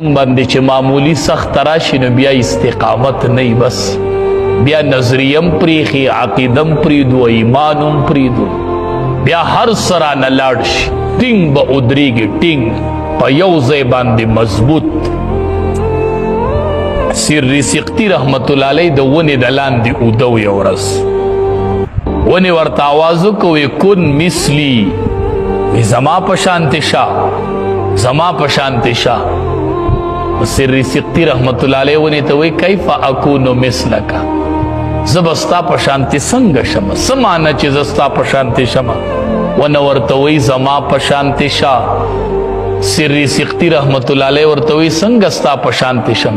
باندې چې معمولی سخت راشي نو بیا استقامت نه بس بیا نظریم پریخي عقیدم پریدو ایمانم پریدو بیا هر سره نه لاړ شي ټینګ به ودرېږي ټینګ په یو ځای باندې مضبوط. سر سقطي رحمت الله علیه د ونې د لاندې اوده و یو ورځ ونې ورته آواز وکړ کن مثلي زما په شانتې شه زما په شانتې شه. سر سقطي رحمت الله علیه ونې ته وایي کیف اکون مثلک زه به ستا په شانتې څنګه شم څه معنی چې زه ستا په شانتې شم ونه ورته وایي زما په شانتې شه. سر سقطي رحمت الله علیه ورته وایي څنګه ستا په شانتې شم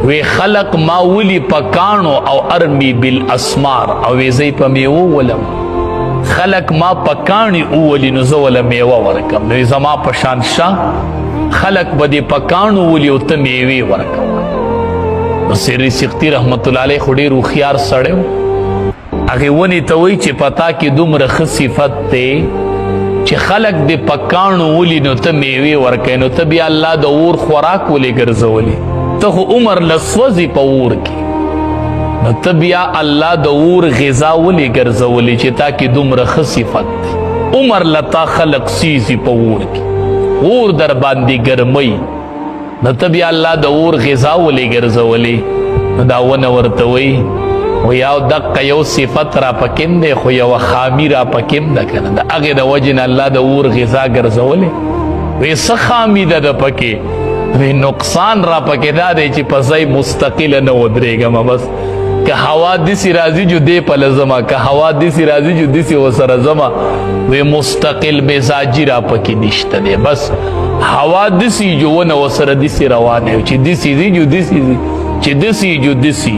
وی خلق ما ولی په کاڼو او ارمی بالاسمار او وی زی په میوه ولم خلق ما په کاڼي اولی نو زه وله میوه ورکم نو زما په شان شه خلق به دې په کاڼو ولي او ته میوې ورکوه. نو سر سقطي رحمت الله علیه خو ډېر هوښیار سړی و هغې ونې ته وایي چې په تا کې دومره ښه صفت دی چې خلق دې په کاڼو ولي نو ته میوې ورکوې نو ته بیا الله د اور خوراک ولې ګرځولې ته خو عمر لسوځي په اور کې نو ته بیا الله د اور غذا ولې ګرځولې چې تا کې دومره ښه صفت دی عمر لتا خلق سیزي په اور کې اور در باندې ګرمۍ نو ته بیا الله د اور غذا ولې ګرځولې نو دا ونه ورته وایي یو دقه یو صفت را پکې دی خو یوه خامي را پکې ده که نه د هغې د وجې نه الله د اور غذا ګرځولې وایي څه خامي ده د پکې وی نقصان را پکې دا دی چې په ځای مستقله نه ودرېږم بس که هوا داسې راځي جو دې پله ځمه که هوا داسې راځي جو داسې ورسره ځمه وی مستقل مزاجي را پکې نشته دی بس هوا داسې جو ونه ورسره داسې روانه چې داسې ځي جو داسې ځي چې داسې جو داسې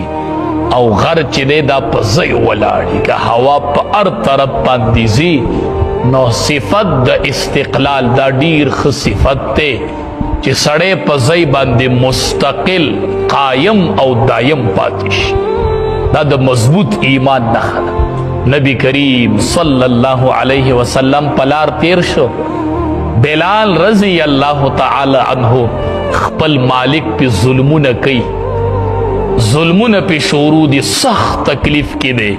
او غر چې دی دا په ځای ولاړي که هوا په هر طرف باندې ځي نو صفت د استقلال دا ډېر ښه صفت دی چې سړی په ځای باندې مستقل قایم او دایم پاتې شي دا د مضبوط ایمان نښه ده. نبی کریم صلی الله علیه وسلم په لار تیر شو بلال رضی الله تعالی عنه خپل مالک پې ظلمونه کوي ظلمونه پې شروع دي سخت تکلیف کې دی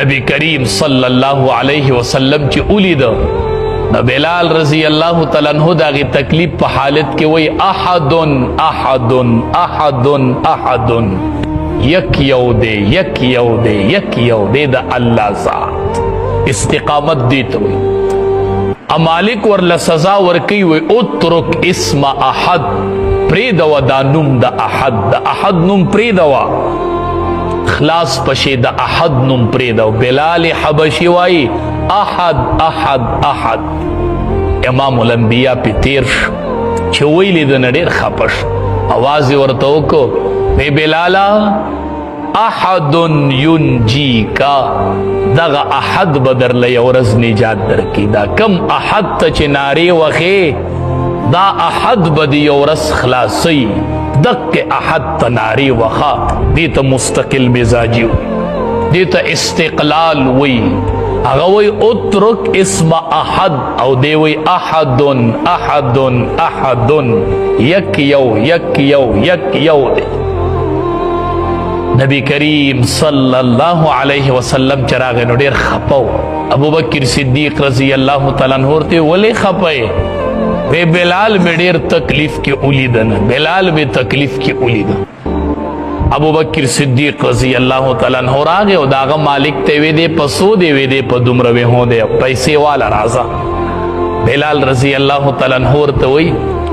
نبی کریم صلی الله علیه وسلم چې ولیده نو بلال رضی الله تعالی عنہ داغی تکلیف په حالت کې وای احد احد احد احد یک یو دے یک یو دے یک یو دے دا اللہ ذات استقامت دیتا وای امالک ورل سزا ورکی وای اترک اسم احد پریدوا دا نم دا احد نم پریدوا خلاص پشی دا احد نم پریدوا بلال حبشی وائی احد احد احد امام الانبیاء پی تیر شو چه ویلی دن ډیر خپش آوازی ورته وکړو وی بلالا احد ینجی کا دغه احد بدر له ورځ نجات درکې دا کم احد ته چې نارې وخې دا احد به د یو ورځ خلاصوي دقې احد ته نارې وخه دې ته مستقل مزاجي وي دې ته استقلال وي هغه وی اترک اسم احد او دی وی احد احد احد یک یو یک یو یک یو دی. نبی کریم صلی الله علیه وسلم چراغ نو ډیر خپو ابو بکر صدیق رضی الله تعالی عنہ ورته ولې خپه وی بلال می ډیر تکلیف کې ولیدن بلال می تکلیف کې ولیدن ابو بکر صدیق رضی اللہ تعالی عنہ راغه او داغه مالک ته وی دې پسو دی وی دې په دومره وی هو دې پیسې والا راځه بلال رضی اللہ تعالی عنہ ورته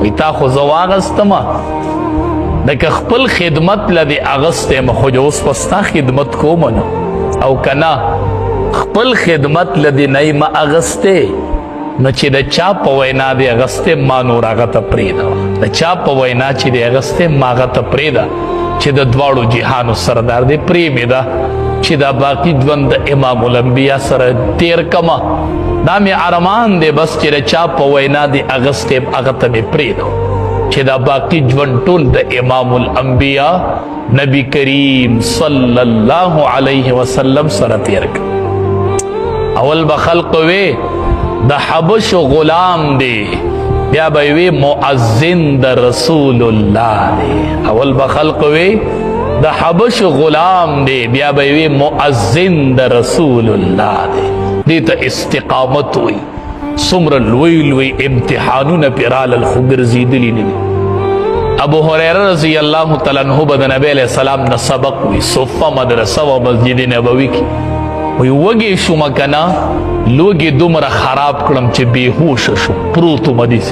وی تا خو زواغستما دک خپل خدمت لدی اغسته مخو اوس پستا خدمت کوم او کنا خپل خدمت لدی نه اغسته نو چې د چا په وینا دی اغسته ما نور هغه ته پرېږده د چا په وینا چې دی اغسته ما هغه ته پرېږده چې د دواړو جهانو سردار دی پرې مې ده چې دا باقي ژوند د امام الانبیا سره تیر کما دا مې ارمان دی بس چې د چا په وینا دی اغسته هغه ته مې پرېږدو چې دا باقي ژوند ټول د امام الانبیا نبی کریم صلی الله علیه وسلم سره تیر کړ. اول به خلق وی د حبش غلام دی بیا به وی مؤذن د رسول الله دی. اول به خلق وی د حبش غلام دی، بیا به وی مؤذن د رسول الله دی. دې ته استقامت وی. څومره لوی لوی امتحانونه پرال خو ګرځېدلي نه دي. ابو هريره رضی الله تعالی عنہ به د نبی علیہ السلام نه سبق وی صفه مدرسه و مسجد نبوي کې وی وږی شوم کنه لوږې دومره خراب کړم چې بېهوشه شو پروت مدیس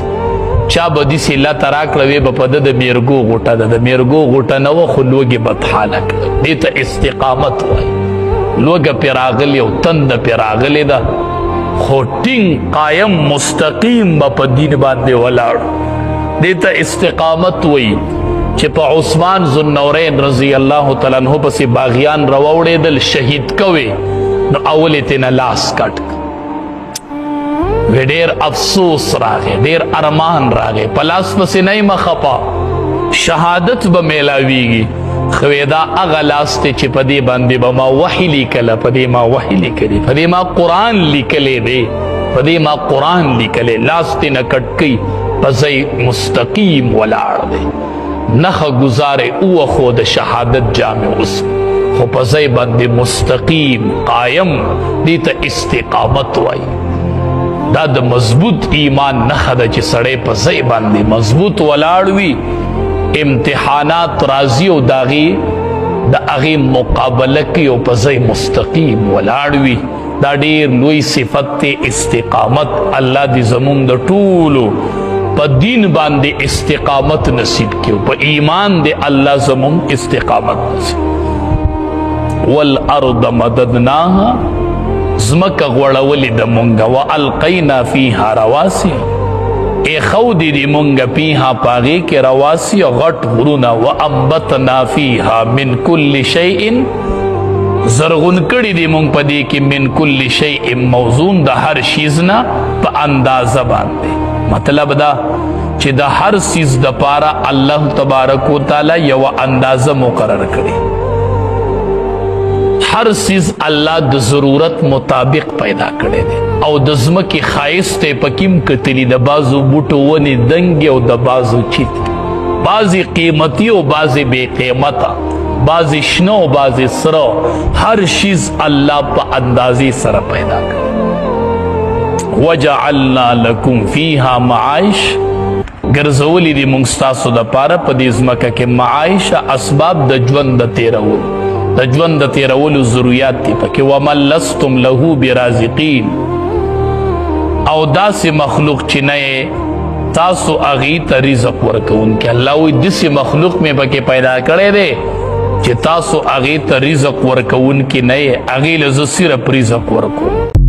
چا به داسې لته راکړه وی به په ده د میرګو غوټه ده د میرګو غوټه نه وه خو لوږې بدحاله کړه. دې ته استقامت وایي. لوږه پرې راغلې او تنده پرې راغلې ده خو ټینګ قایم مستقیم به په دین باندې ولاړو. دې ته استقامت وایي چې په عثمان ذوالنورین رضی الله تعالی عنہ پسې باغیان راوړېدل شهید کوي نو اول یې تېنه لاس کټ وی ډېر افسوس راغی ډېر ارمان راغی په لاس پسې نه یې خپه شهادت به میلاویږي خو دا هغه لاس دی چې په دې باندې به ما وحي لیکله په دې ما وحي لیکلی په دې ما قرآن لیکلی دی په دې ما قرآن لیکلی لاس تېنه کټ کوي په ځای مستقیم ولاړ دی نخه ګزارې اوخو د شهادت جامع اوس خو په ځای باندې مستقیم قایم دې ته استقامت وایي. دا د مضبوط ایمان نخه ده چې سړی په ځای باندې مضبوط ولاړ وي امتحانات راځي او د هغې مقابله کوي او په ځای مستقیم ولاړ وي. دا ډېر لوی صفت دی استقامت. الله دې زمونږ د ټولو په دین باندې استقامت نصیب کیو په ایمان دې الله زمونږ استقامت نصیب. والارض مددناها زمکه غوړولې د مونږه والقینا فیها رواسي ایښودې دې مونږه فیها په هغې کې رواسي غټ غرونه وانبتنا فیها من کل شیء زرغون کړي دې مونږ په دې کې من کل شیء موزون د هر شیز نه په اندازه باندې. مطلب دا چې د هر سیز د پاره الله تبارک وتعالی یو اندازه مقرر کړي. هر سیز الله د ضرورت مطابق پیدا کړي دي او د ځمکې ښایست یې پکې کتلي د بعضو بوټو ونې دنګې او د بعضو چیت بعضې قیمتي او بعضې بې قیمته بعضې شنه او بعضې سره هر شیز الله په اندازې سره پیدا کړي. وجعلنا لکم فیها معایش ګرځولي دي موږ ستاسو دپاره په دې ځمکه کې معایش اسباب د ژوند د تېرولو د ژوند د تېرولو ضروریات دي پکې ومن لستم له برازقین او داسې مخلوق چې نه یې تاسو هغې ته رزق ورکوونکي. الله وایي داسې مخلوق مې پکې پیدا کړی دی چې تاسو هغې ته رزق ورکوونکي نه یې هغې له زه صرف رزق ورکوم.